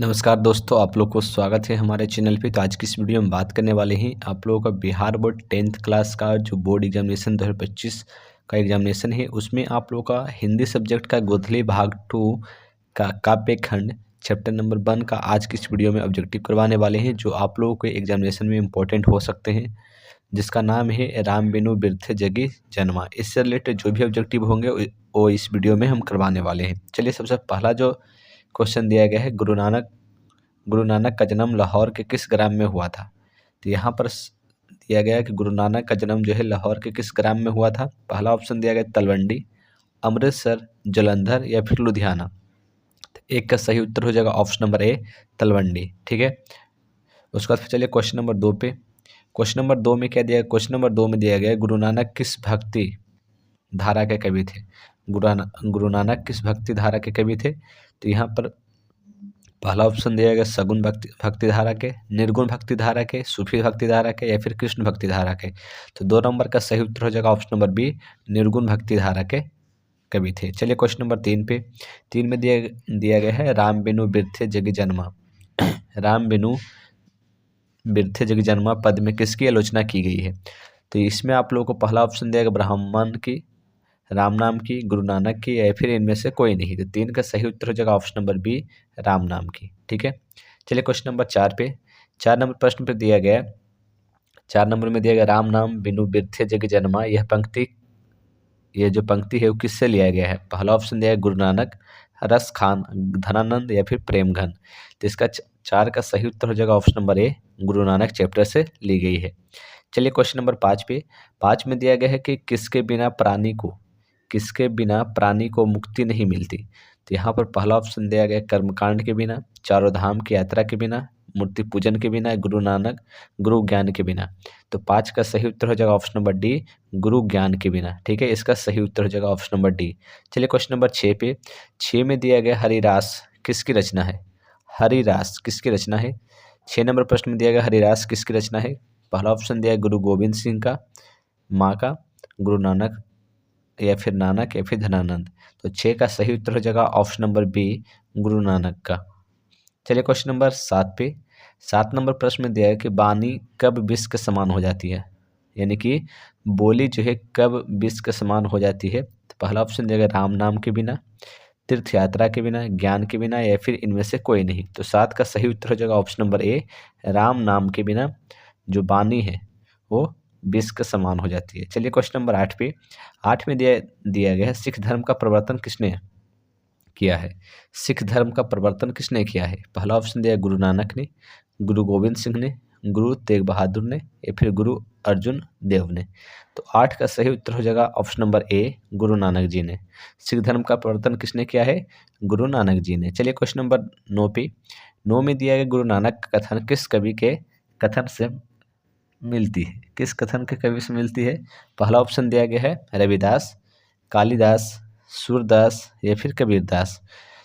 नमस्कार दोस्तों, आप लोग को स्वागत है हमारे चैनल पे। तो आज की इस वीडियो में बात करने वाले हैं आप लोगों का बिहार बोर्ड 10th क्लास का जो बोर्ड एग्जामिनेशन 2025 का एग्जामिनेशन है, उसमें आप लोगों का हिंदी सब्जेक्ट का गोधली भाग 2 का काव्य खंड चैप्टर नंबर 1 का आज की इस वीडियो में ऑब्जेक्टिव करवाने वाले हैं, जो आप लोगों के एग्जामिनेशन में इंपॉर्टेंट हो सकते हैं, जिसका नाम है राम बिनु बिरथे जगी जन्मा। इससे रिलेटेड जो भी ऑब्जेक्टिव होंगे वो इस वीडियो में हम करवाने वाले हैं। चलिए, सबसे पहला जो क्वेश्चन दिया गया है, गुरु नानक का जन्म लाहौर के किस ग्राम में हुआ था। तो यहाँ पर दिया गया है कि गुरु नानक का जन्म जो है लाहौर के किस ग्राम में हुआ था। पहला ऑप्शन दिया गया तलवंडी, अमृतसर, जालंधर या फिर लुधियाना। तो एक का सही उत्तर हो जाएगा ऑप्शन नंबर ए, तलवंडी। ठीक है, उसके बाद चलिए क्वेश्चन नंबर 2 पे। क्वेश्चन नंबर 2 में क्या दिया गया? क्वेश्चन नंबर 2 में दिया गया गुरु नानक किस भक्ति धारा के कवि थे। गुरु नानक किस भक्ति धारा के कवि थे। तो यहाँ पर पहला ऑप्शन दिया गया सगुन भक्ति धारा के, निर्गुण भक्ति धारा के, सूफी भक्ति धारा के या फिर कृष्ण भक्ति धारा के। तो 2 नंबर का सही उत्तर हो जाएगा ऑप्शन नंबर बी, निर्गुण भक्ति धारा के कवि थे। चलिए क्वेश्चन नंबर 3 पे। 3 में दिया गया है राम बिनु बिरथे जगी जन्मा। राम बिनु बिरथे जगी जन्मा पद में किसकी आलोचना की गई है। तो इसमें आप लोगों को पहला ऑप्शन दिया गया ब्राह्मण की, राम नाम की, गुरु नानक की या फिर इनमें से कोई नहीं। तो 3 का सही उत्तर हो जाएगा ऑप्शन नंबर बी, राम नाम की। ठीक है, चलिए क्वेश्चन नंबर 4 पे। 4 नंबर प्रश्न पे दिया गया, 4 नंबर में दिया गया राम नाम बिनु बिरथे जग जन्मा। ये जो पंक्ति है वो किससे लिया गया है। पहला ऑप्शन दिया है गुरु नानक, रस खान, धनानंद या फिर प्रेम घन। तो इसका 4 का सही उत्तर हो जाएगा option number A, Guru Nanak chapter से ली गई है। चलिए क्वेश्चन नंबर 5 पे। 5 में दिया गया है कि किसके बिना प्राणी को मुक्ति नहीं मिलती। तो यहाँ पर पहला ऑप्शन दिया गया कर्मकांड के बिना, चारों धाम की यात्रा के बिना, मूर्ति पूजन के बिना, गुरु ज्ञान के बिना। तो 5 का सही उत्तर हो जाएगा ऑप्शन नंबर डी, गुरु ज्ञान के बिना। ठीक है, इसका सही उत्तर हो जाएगा ऑप्शन नंबर डी। चलिए क्वेश्चन नंबर 6 पे। 6 में दिया गया हरिरास किसकी रचना है। हरिरास किसकी रचना है। 6 नंबर प्रश्न में दिया गया हरिरास किसकी रचना है। पहला ऑप्शन दिया है गुरु गोविंद सिंह का, माँ का, गुरु नानक या फिर नानक या फिर धनानंद। तो 6 का सही उत्तर हो जाएगा option number B, Guru Nanak का। चलिए क्वेश्चन नंबर 7 पे। 7 नंबर प्रश्न में दिया है कि वाणी कब विष के समान हो जाती है, यानी कि बोली जो है कब विष के समान हो जाती है। तो पहला ऑप्शन दिया गया राम नाम के बिना, तीर्थ यात्रा के बिना, ज्ञान के बिना या फिर इनमें से कोई नहीं। तो 7 का सही उत्तर हो जाएगा ऑप्शन नंबर ए, राम नाम के बिना जो वाणी है वो विष के समान हो जाती है। चलिए क्वेश्चन नंबर 8 पे। 8 में दिया गया है सिख धर्म का प्रवर्तन किसने किया है। सिख धर्म का प्रवर्तन किसने किया है। पहला ऑप्शन दिया गुरु नानक ने, गुरु गोविंद सिंह ने, गुरु तेग बहादुर ने या फिर गुरु अर्जुन देव ने। तो 8 का सही उत्तर हो जाएगा option number A, Guru Nanak ji ने। सिख धर्म का प्रवर्तन किसने किया है, गुरु नानक जी ने। चलिए क्वेश्चन नंबर 9 पे। 9 में दिया गया गुरु नानक का कथन किस कवि के कथन से मिलती है। किस कथन के कवि से मिलती है। पहला ऑप्शन दिया गया है रविदास, कालिदास, सूरदास या फिर कबीरदास।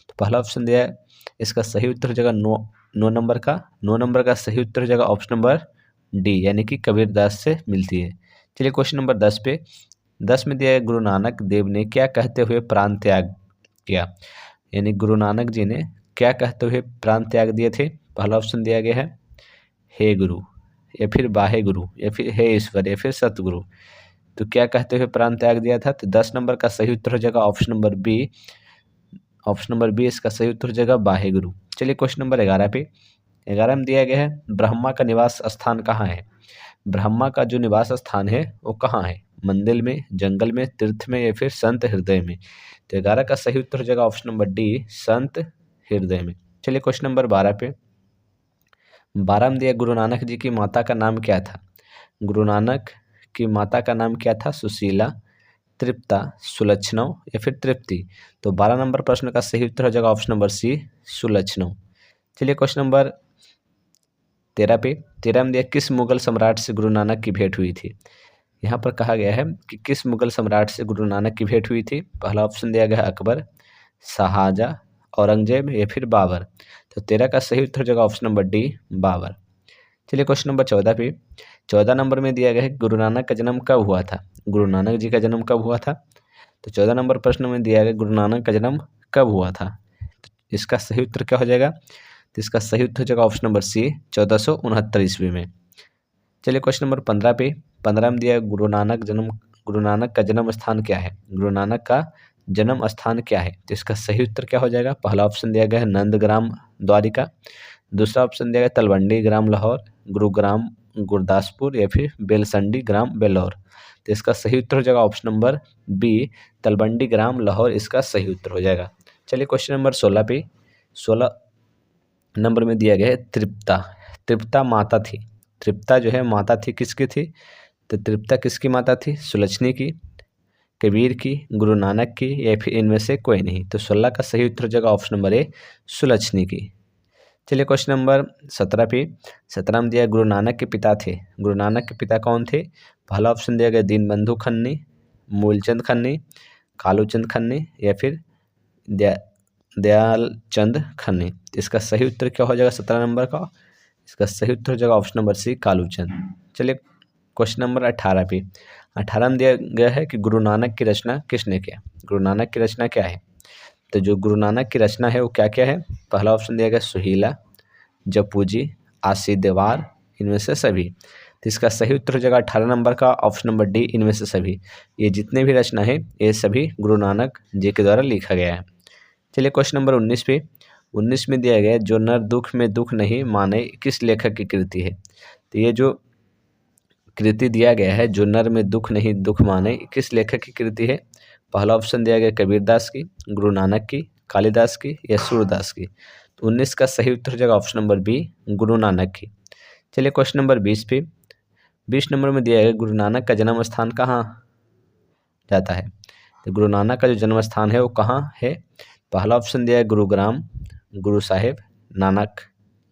तो पहला ऑप्शन दिया है, इसका सही उत्तर हो जाएगा 9 नंबर का सही उत्तर हो जाएगा ऑप्शन नंबर डी, यानी कि कबीरदास से मिलती है। चलिए क्वेश्चन नंबर 10 पे। 10 में दिया है गुरु नानक देव ने क्या कहते हुए प्राण त्याग किया, यानी गुरु नानक जी ने क्या कहते हुए प्राण त्याग दिए थे। पहला ऑप्शन दिया गया है हे गुरु या फिर बाहे गुरु या फिर हे ईश्वर या फिर सतगुरु। तो क्या कहते हुए प्राण त्याग दिया था। तो 10 नंबर का सही उत्तर हो जाएगा ऑप्शन नंबर बी, इसका सही उत्तर हो जाएगा बाहे गुरु। चलिए क्वेश्चन नंबर 11 पे। 11 में दिया गया है ब्रह्मा का निवास स्थान कहाँ है। ब्रह्मा का जो निवास स्थान है वो कहाँ है, मंदिर में, जंगल में, तीर्थ में या फिर संत हृदय में। तो 11 का सही उत्तर हो जाएगा ऑप्शन नंबर डी, संत हृदय में। चलिए क्वेश्चन नंबर 12 पे। 12 में दिया गुरु नानक जी की माता का नाम क्या था। गुरु नानक की माता का नाम क्या था, सुशीला, तृप्ता, सुलक्षणा या फिर तृप्ति। तो 12 नंबर प्रश्न का सही उत्तर हो जाएगा ऑप्शन नंबर सी, सुलक्षणा। चलिए क्वेश्चन नंबर 13 पे। 13 में दिया किस मुगल सम्राट से गुरु नानक की भेंट हुई थी। यहाँ पर कहा गया है कि किस मुगल सम्राट से गुरु नानक की भेंट हुई थी। पहला ऑप्शन दिया गया है अकबर, शाहजहां, औरंगजेब या फिर बाबर। तो 13 का सही उत्तर हो जाएगा ऑप्शन नंबर डी, बाबर। चलिए क्वेश्चन नंबर 14 पे। 14 नंबर में दिया गया है गुरु नानक का जन्म कब हुआ था। गुरु नानक जी का जन्म कब हुआ था। तो 14 नंबर प्रश्न में दिया गया गुरु नानक का जन्म कब हुआ था। तो इसका सही उत्तर क्या हो जाएगा। तो इसका सही उत्तर हो जाएगा ऑप्शन नंबर सी 1469 ईस्वी में। चलिए क्वेश्चन नंबर 15 पे, 15 में दिया है गुरु नानक का जन्म स्थान क्या है? गुरु नानक का जन्म स्थान क्या है? तो इसका सही उत्तर क्या हो जाएगा? पहला ऑप्शन दिया गया है नंदग्राम द्वारिका, दूसरा ऑप्शन दिया गया तलवंडी ग्राम लाहौर, गुरुग्राम गुरदासपुर या फिर बेलसंडी ग्राम बेल्लौर। तो इसका सही उत्तर हो जाएगा ऑप्शन नंबर बी तलवंडी ग्राम लाहौर इसका सही उत्तर हो जाएगा। चलिए क्वेश्चन नंबर 16 पे, 16 नंबर में दिया गया है तृप्ता। तृप्ता माता थी, तृप्ता जो है माता थी किसकी थी? तो तृप्ता किसकी माता थी? सुलक्षणी की, कबीर की, गुरु नानक की या फिर इनमें से कोई नहीं। तो 16 का सही उत्तर हो जाएगा ऑप्शन नंबर ए सुलक्षणी की। चलिए क्वेश्चन नंबर 17 पे, 17 में दिया गुरु नानक के पिता थे। गुरु नानक के पिता कौन थे? पहला ऑप्शन दिया गया दीनबंधु खन्नी, मूलचंद खन्नी, कालूचंद खन्नी या फिर दयालचंद खन्नी। इसका सही उत्तर क्या हो जाएगा 17 नंबर का? इसका सही उत्तर हो जाएगा ऑप्शन नंबर सी कालूचंद। चलिए क्वेश्चन नंबर 18 पे, 18 में दिया गया है कि गुरु नानक की रचना किसने किया? गुरु नानक की रचना क्या है? तो जो गुरु नानक की रचना है वो क्या क्या है? पहला ऑप्शन दिया गया सुहीला, जपूजी, आसी दीवार, इनमें से सभी। तो इसका सही उत्तर हो जाएगा 18 नंबर का ऑप्शन नंबर डी इनमें से सभी। ये जितने भी रचना है ये सभी गुरु नानक जी के द्वारा लिखा गया है। चलिए क्वेश्चन नंबर 19 पे, 19 में दिया गया है जो नर दुख में दुख नहीं माने किस लेखक की कृति है? तो ये जो कृति दिया गया है जो नर में दुख नहीं दुख माने किस लेखक की कृति है? पहला ऑप्शन दिया गया कबीरदास की, गुरु नानक की, कालिदास की या सूरदास की। तो 19 का सही उत्तर हो जाएगा option number B Guru Nanak की। चलिए क्वेश्चन नंबर 20 पे, 20 नंबर में दिया गया गुरु नानक का जन्म स्थान कहाँ जाता है? तो गुरु नानक का जो जन्म स्थान है वो कहाँ है? पहला ऑप्शन दिया है गुरुग्राम, गुरु साहिब, नानक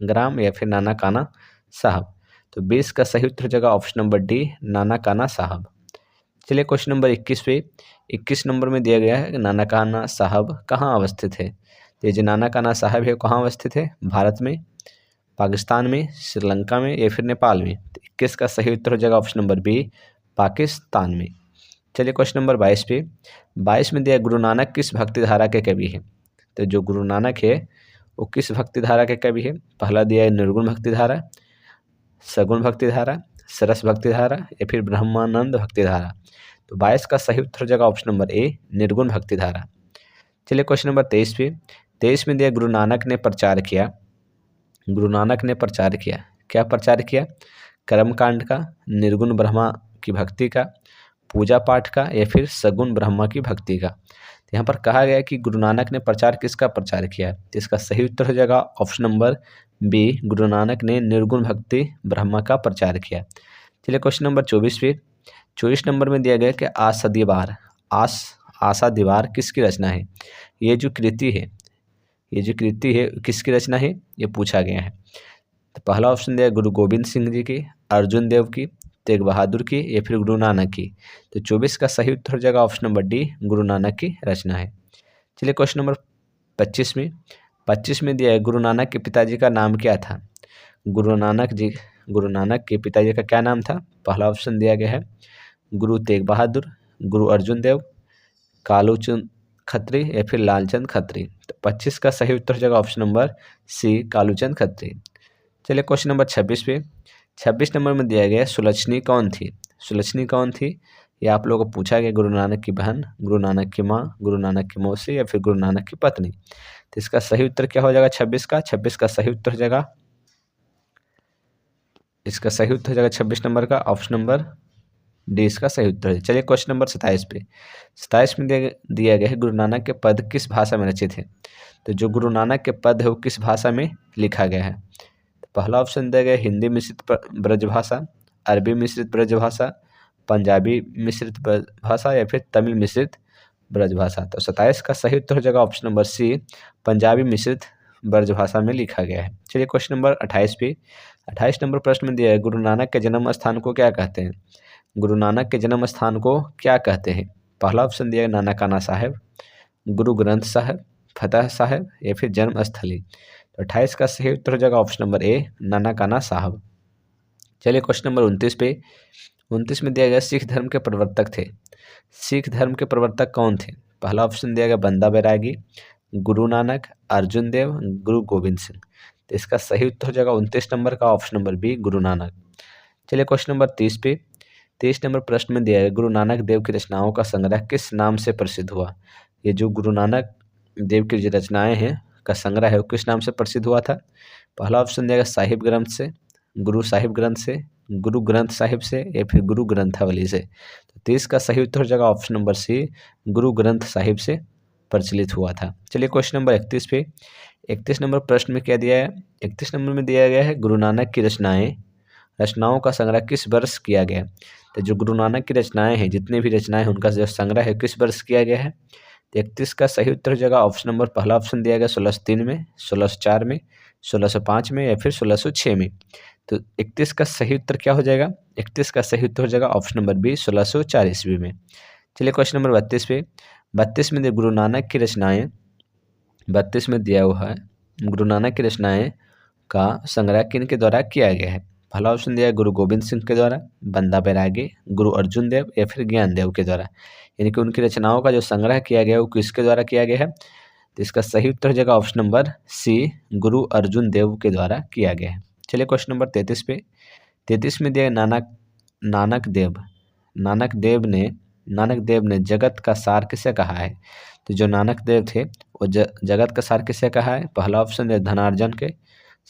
ग्राम या फिर नाना काना साहब। तो 20 का सही उत्तर हो जाएगा ऑप्शन नंबर डी नाना काना साहब। चलिए क्वेश्चन नंबर 21 पे, 21 नंबर में दिया गया है कि नाना काना साहब कहाँ अवस्थित है? तो ये जो नाना काना साहब है कहाँ अवस्थित है? भारत में, पाकिस्तान में, श्रीलंका में या फिर नेपाल में। तो 21 का सही उत्तर हो जाएगा ऑप्शन नंबर बी पाकिस्तान में। चलिए क्वेश्चन नंबर 22 पे, 22 में दिया गुरु नानक किस भक्ति धारा के कवि है? तो जो गुरु नानक है वो किस भक्ति धारा के कवि है? पहला दिया है निर्गुण भक्ति धारा, सगुण भक्ति धारा, सरस भक्ति धारा या फिर ब्रह्मानंद भक्ति धारा। तो 22 का सही उत्तर हो जाएगा ऑप्शन नंबर ए निर्गुण भक्ति धारा। चलिए क्वेश्चन नंबर 23 पे, 23 में दिया गुरु नानक ने प्रचार किया। गुरु नानक ने प्रचार किया, क्या प्रचार किया? कर्मकांड का, निर्गुण ब्रह्मा की भक्ति का, पूजा पाठ का या फिर सगुण ब्रह्मा की भक्ति का। तो यहाँ पर कहा गया है कि गुरु नानक ने प्रचार किसका प्रचार किया? तो इसका सही उत्तर हो जाएगा option number B Guru Nanak ने निर्गुण भक्ति ब्रह्मा का प्रचार किया। चलिए क्वेश्चन नंबर 24 पे, 24 नंबर में दिया गया कि आशा दीवार किसकी रचना है? ये जो कृति है किसकी रचना है ये पूछा गया है। तो पहला ऑप्शन दिया गुरु गोविंद सिंह जी की, अर्जुन देव की, तेग बहादुर की या फिर गुरु नानक की। तो 24 का सही उत्तर हो जाएगा option number D Guru Nanak की रचना है। चलिए क्वेश्चन नंबर 25 में, 25 में दिया है गुरु नानक के पिताजी का नाम क्या था? गुरु नानक के पिताजी का क्या नाम था? पहला ऑप्शन दिया गया है गुरु तेग बहादुर, गुरु अर्जुन देव, कालूचंद खत्री या फिर लालचंद खत्री। तो 25 का सही उत्तर हो जाएगा option number C Kaluchand Khatri. चलिए क्वेश्चन नंबर 26 पे, 26 नंबर में दिया गया सुलक्षणी कौन थी? सुलक्षणी कौन थी ये आप लोगों को पूछा गया। गुरु नानक की बहन, गुरु नानक की माँ, गुरु नानक की मौसी या फिर गुरु नानक की पत्नी। तो इसका सही उत्तर क्या हो जाएगा 26 का? 26 का सही उत्तर हो जाएगा, इसका सही उत्तर हो जाएगा 26 नंबर का ऑप्शन नंबर डी इसका सही उत्तर है। चलिए क्वेश्चन नंबर 27 पे, 27 में दिया गया है गुरु नानक के पद किस भाषा में रचित है? तो जो गुरु नानक के पद है वो किस भाषा में लिखा गया है? तो पहला ऑप्शन दिया गया हिंदी मिश्रित ब्रजभाषा, अरबी मिश्रित ब्रजभाषा, पंजाबी मिश्रित भाषा या फिर तमिल मिश्रित ब्रजभाषा। तो 27 का सही उत्तर हो जाएगा ऑप्शन नंबर सी पंजाबी मिश्रित ब्रजभाषा में लिखा गया है। चलिए क्वेश्चन नंबर 28 पे, 28 नंबर प्रश्न में दिया है गुरु नानक के जन्म स्थान को क्या कहते हैं? गुरु नानक के जन्म स्थान को क्या कहते हैं? पहला ऑप्शन दिया है नाना काना साहेब, गुरु ग्रंथ साहब, फतेह साहब या फिर जन्म स्थली। तो 28 का सही उत्तर हो जाएगा ऑप्शन नंबर ए नाना काना साहब। चलिए क्वेश्चन नंबर 29 पे, 29 में दिया गया सिख धर्म के प्रवर्तक थे। सिख धर्म के प्रवर्तक कौन थे? पहला ऑप्शन दिया गया बंदा बैरागी, गुरु नानक, अर्जुन देव, गुरु गोविंद सिंह। तो इसका सही उत्तर हो जाएगा 29 नंबर का option number B, Guru Nanak. चलिए क्वेश्चन नंबर 30 पे। 30 नंबर प्रश्न में दिया है, गुरु नानक देव की रचनाओं का संग्रह किस नाम से प्रसिद्ध हुआ। ये जो गुरु नानक देव की जो रचनाएं हैं का संग्रह है वो किस नाम से प्रसिद्ध हुआ था। पहला ऑप्शन दिया गया साहिब ग्रंथ से, गुरु साहिब ग्रंथ से, गुरु ग्रंथ साहिब से या फिर गुरु ग्रंथावली से। तो 30 का सही उत्तर हो जाएगा ऑप्शन नंबर सी, गुरु ग्रंथ साहिब से प्रचलित हुआ था। चलिए क्वेश्चन नंबर 31 पे। 31 नंबर प्रश्न में क्या दिया है, 31 नंबर में दिया गया है गुरु नानक की रचनाओं का संग्रह किस वर्ष किया गया। तो जो गुरु नानक की रचनाएं हैं, जितने भी रचनाएं हैं उनका जो संग्रह है किस वर्ष किया गया है। तो 31 का सही उत्तर हो जाएगा ऑप्शन नंबर पहला ऑप्शन दिया गया 1603 में, 1604 में, 1605 में या फिर 1606 में। तो 31 का सही उत्तर क्या हो जाएगा, 31 का सही उत्तर हो जाएगा ऑप्शन नंबर बी, 1604 ईस्वी में। चलिए क्वेश्चन नंबर 32 पे। 32 में गुरु नानक की रचनाएं, 32 में दिया हुआ है गुरु नानक की रचनाएं का संग्रह किन के द्वारा किया गया है। पहला ऑप्शन दिया है गुरु गोविंद सिंह के द्वारा, बंदा बैरागी, गुरु अर्जुन देव या फिर ज्ञान देव के द्वारा। यानी कि उनकी रचनाओं का जो संग्रह किया गया है वो किसके द्वारा किया गया है। तो इसका सही उत्तर हो जाएगा ऑप्शन नंबर सी, गुरु अर्जुन देव के द्वारा किया गया है। चलिए क्वेश्चन नंबर 33 पे। 33 में दिया नानक देव ने जगत का सार किसे कहा है। तो जो नानक देव थे वो जगत का सार किसे कहा है। पहला ऑप्शन है धनार्जन के,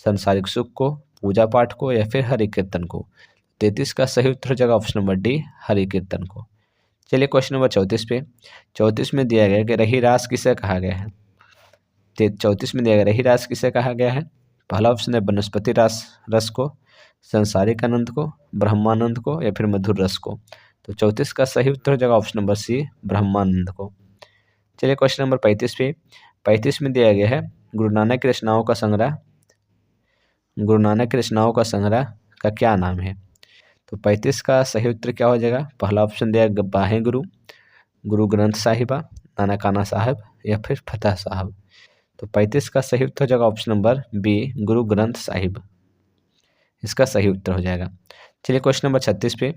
संसारिक सुख को, पूजा पाठ को या फिर हरि कीर्तन को। 33 का सही उत्तर हो जाएगा ऑप्शन नंबर डी, हरि कीर्तन को। चलिए क्वेश्चन नंबर 34 पे। 34 में दिया गया कि रही रास किसे कहा गया है। 34 में दिया गया रही रास किसे कहा गया है। पहला ऑप्शन है वनस्पति रस को, संसारिक आनंद को, ब्रह्मानंद को या फिर मधुर रस को। तो 34 का सही उत्तर हो जाएगा ऑप्शन नंबर सी, ब्रह्मानंद को। चलिए क्वेश्चन नंबर 35 पे। 35 में दिया गया है गुरु नानक की रचनाओं का संग्रह का क्या नाम है। तो 35 का सही उत्तर क्या हो जाएगा। पहला ऑप्शन दिया बाहें गुरु, गुरु ग्रंथ साहिबा, नानकाना साहब या फिर फतह साहब। तो 35 का सही उत्तर हो जाएगा option number B, Guru Granth Sahib, इसका सही उत्तर हो जाएगा। चलिए क्वेश्चन नंबर 36 पे।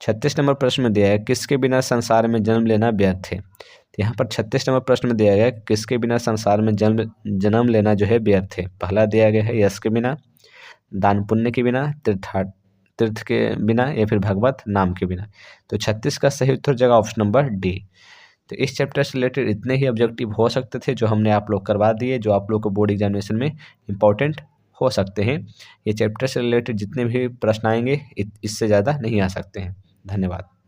36 नंबर प्रश्न में दिया है किसके बिना संसार में जन्म लेना व्यर्थ है। तो यहाँ पर 36 नंबर प्रश्न में दिया गया है किसके बिना संसार में जन्म लेना जो है व्यर्थ है। पहला दिया गया है यश के बिना, दान पुण्य के बिना, तीर्थ के बिना या फिर भगवत नाम के बिना। तो 36 का सही उत्तर हो जाएगा ऑप्शन नंबर डी। तो इस चैप्टर से रिलेटेड इतने ही ऑब्जेक्टिव हो सकते थे जो हमने आप लोग करवा दिए, जो आप लोग को बोर्ड एग्जामिनेशन में इंपॉर्टेंट हो सकते हैं। ये चैप्टर से रिलेटेड जितने भी प्रश्न आएंगे इससे ज़्यादा नहीं आ सकते हैं। धन्यवाद।